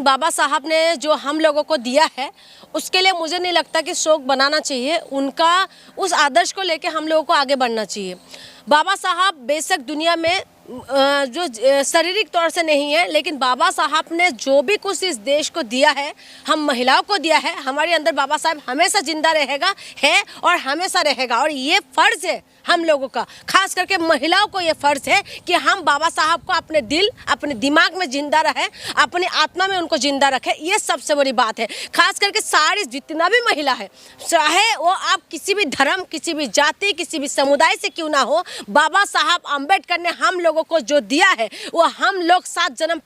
लेकिन बाबा साहब ने जो हम लोगों को दिया है उसके लिए मुझे नहीं लगता कि शोक बनाना चाहिए। उनका उस आदर्श को लेके हम लोगों को आगे बढ़ना चाहिए। बाबा साहब बेशक दुनिया में जो शारीरिक तौर से नहीं है, लेकिन बाबा साहब ने जो भी कुछ इस देश को दिया है, हम महिलाओं को दिया है, हमारे अंदर बाबा साहब हमेशा जिंदा रहेगा है और हमेशा रहेगा। और ये फर्ज है हम लोगों का, खास करके महिलाओं को ये फर्ज है कि हम बाबा साहब को अपने दिल, अपने दिमाग में जिंदा रहे, अपनी आत्मा में उनको जिंदा रखें। ये सबसे बड़ी बात है। खास करके सारी जितना भी महिला है, चाहे वो आप किसी भी धर्म, किसी भी जाति, किसी भी समुदाय से क्यों ना हो, बाबा साहब अम्बेडकर ने हम लोगों को जो दिया है वो हम लोग 7 जन्म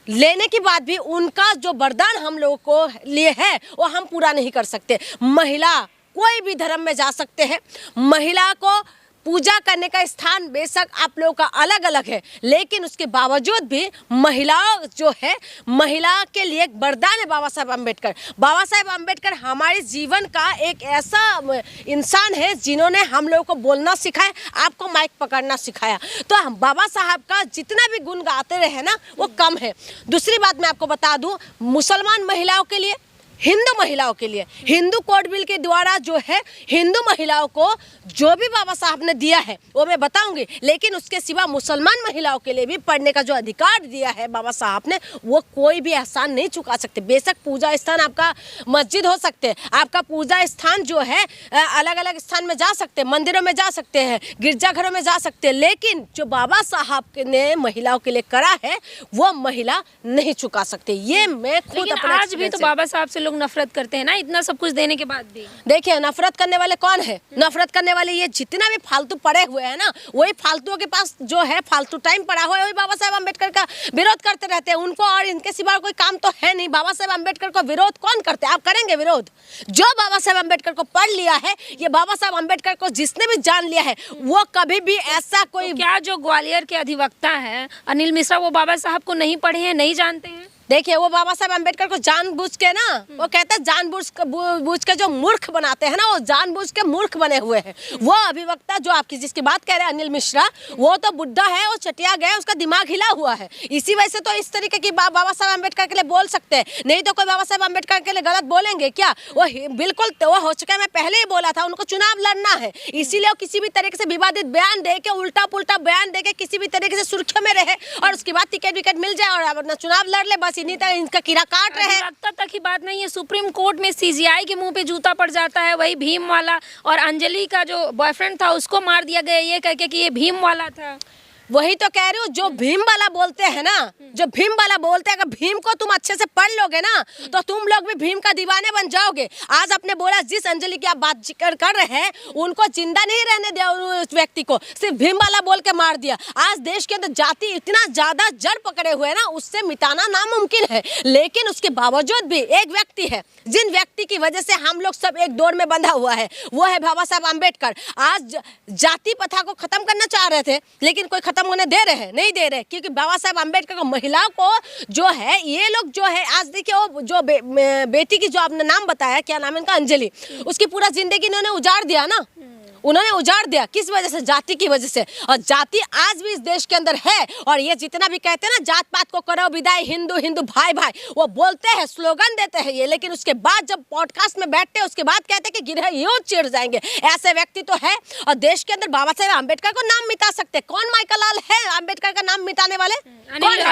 लेने के बाद भी उनका जो वरदान हम लोगों को लिए है वो हम पूरा नहीं कर सकते। महिला कोई भी धर्म में जा सकते हैं। महिला को पूजा करने का स्थान बेशक आप लोगों का अलग अलग है, लेकिन उसके बावजूद भी महिला जो है, महिला के लिए एक वरदान है बाबा साहब अम्बेडकर। बाबा साहब अम्बेडकर हमारे जीवन का एक ऐसा इंसान है जिन्होंने हम लोगों को बोलना सिखाया, आपको माइक पकड़ना सिखाया। तो हम बाबा साहब का जितना भी गुण गाते रहे ना वो कम है। दूसरी बात मैं आपको बता दूं, मुसलमान महिलाओं के लिए, हिंदू महिलाओं के लिए, हिंदू कोड बिल के द्वारा जो है हिंदू महिलाओं को जो भी बाबा साहब ने दिया है वो मैं बताऊंगी, लेकिन उसके सिवा मुसलमान महिलाओं के लिए भी पढ़ने का जो अधिकार दिया है बाबा साहब ने, वो कोई भी एहसान नहीं चुका सकते। बेशक पूजा स्थान आपका मस्जिद हो सकते हैं, आपका पूजा स्थान जो है अलग अलग स्थान में जा सकते हैं, मंदिरों में जा सकते हैं, गिरजाघरों में जा सकते हैं, लेकिन जो बाबा साहब ने महिलाओं के लिए करा है वो महिला नहीं चुका सकते। ये मैं खुद अपने आज भी तो बाबा साहब से लोग नफरत करते हैं ना, इतना सब कुछ देने के बाद भी। देखिए नफरत करने वाले कौन है? नफरत करने वाले ये जितना भी फालतू पड़े हुए हैं ना, वही फालतुओं के पास जो है फालतू टाइम पड़ा हुआ है, वही बाबा साहब अम्बेडकर का विरोध करते रहते हैं। उनको और इनके सिवा कोई काम तो है नहीं। बाबा साहब अम्बेडकर को विरोध कौन करते हैं? आप करेंगे विरोध? जो बाबा साहब अम्बेडकर को पढ़ लिया है, ये बाबा साहब अम्बेडकर को जिसने भी जान लिया है, वो कभी भी ऐसा कोई तो क्या जो ग्वालियर के अधिवक्ता है अनिल मिश्रा, वो बाबा साहब को नहीं पढ़े हैं, नहीं जानते हैं? देखिए वो बाबा साहब अम्बेडकर को जानबूझ के ना, वो कहते हैं जानबूझ के जो मूर्ख बनाते हैं ना, वो जानबूझ के मूर्ख बने हुए हैं। वो अभिवक्ता जो आपकी जिसकी बात कह रहे हैं अनिल मिश्रा, वो तो बुढ़ा है, वो चटिया गया, उसका दिमाग हिला हुआ है। इसी वजह से तो इस तरीके की बाबा साहब अम्बेडकर के लिए बोल सकते हैं, नहीं तो कोई बाबा साहब अम्बेडकर के लिए गलत बोलेंगे क्या? वो बिल्कुल वो हो चुका है, मैं पहले ही बोला था, उनको चुनाव लड़ना है, इसीलिए वो किसी भी तरीके से विवादित बयान दे के, उल्टा पुल्टा बयान दे के किसी भी तरीके से सुर्खियों में रहे और उसके बाद टिकट विकेट मिल जाए और अपना चुनाव लड़ ले, बस इन्हीं तक इनका कीड़ा काट रहे हैं। तक ही बात नहीं है, सुप्रीम कोर्ट में सीजीआई के मुंह पे जूता पड़ जाता है। वही भीम वाला और अंजलि का जो बॉयफ्रेंड था उसको मार दिया गया ये कह के कि ये भीम वाला था। वही तो कह रही हूँ, जो भीम वाला बोलते हैं ना, जो भीम वाला बोलते हैं, अगर भीम को तुम अच्छे से पढ़ लोगे ना तो तुम लोग भी भीम का दीवाने बन जाओगे। आज आपने बोला जिस अंजलि की आप बात जिक्र कर रहे हैं उनको जिंदा नहीं रहने दिया, उस व्यक्ति को सिर्फ भीम वाला बोल के मार दिया। आज देश के अंदर जाति इतना ज्यादा जड़ पकड़े हुए ना, उससे मिटाना नामुमकिन है, लेकिन उसके बावजूद भी एक व्यक्ति है जिन व्यक्ति की वजह से हम लोग सब एक दौर में बंधा हुआ है, वो है बाबा साहब अम्बेडकर। आज जाति प्रथा को खत्म करना चाह रहे थे, लेकिन कोई खत्म होने दे रहे हैं? नहीं दे रहे, क्योंकि बाबा साहब अम्बेडकर को, महिलाओं को जो है, ये लोग जो है, आज देखिए वो जो बेटी की जो आपने नाम बताया, क्या नाम है इनका, अंजलि, उसकी पूरा जिंदगी इन्होंने उजाड़ दिया ना, उन्होंने उजाड़ दिया। किस वजह से? जाति की वजह से। और जाति आज भी इस देश के अंदर है। और ये जितना भी कहते हैं ना जात पात को करो विदाई, हिंदू हिंदू भाई भाई, वो बोलते हैं, स्लोगन देते हैं ये, लेकिन उसके बाद जब पॉडकास्ट में बैठते हैं उसके बाद कहते हैं कि गिरह यूं चिढ़ जाएंगे। ऐसे व्यक्ति तो है। और देश के अंदर बाबा साहेब अम्बेडकर को नाम मिटा सकते, कौन माइकल लाल है अम्बेडकर का नाम मिटाने वाले? कौन है?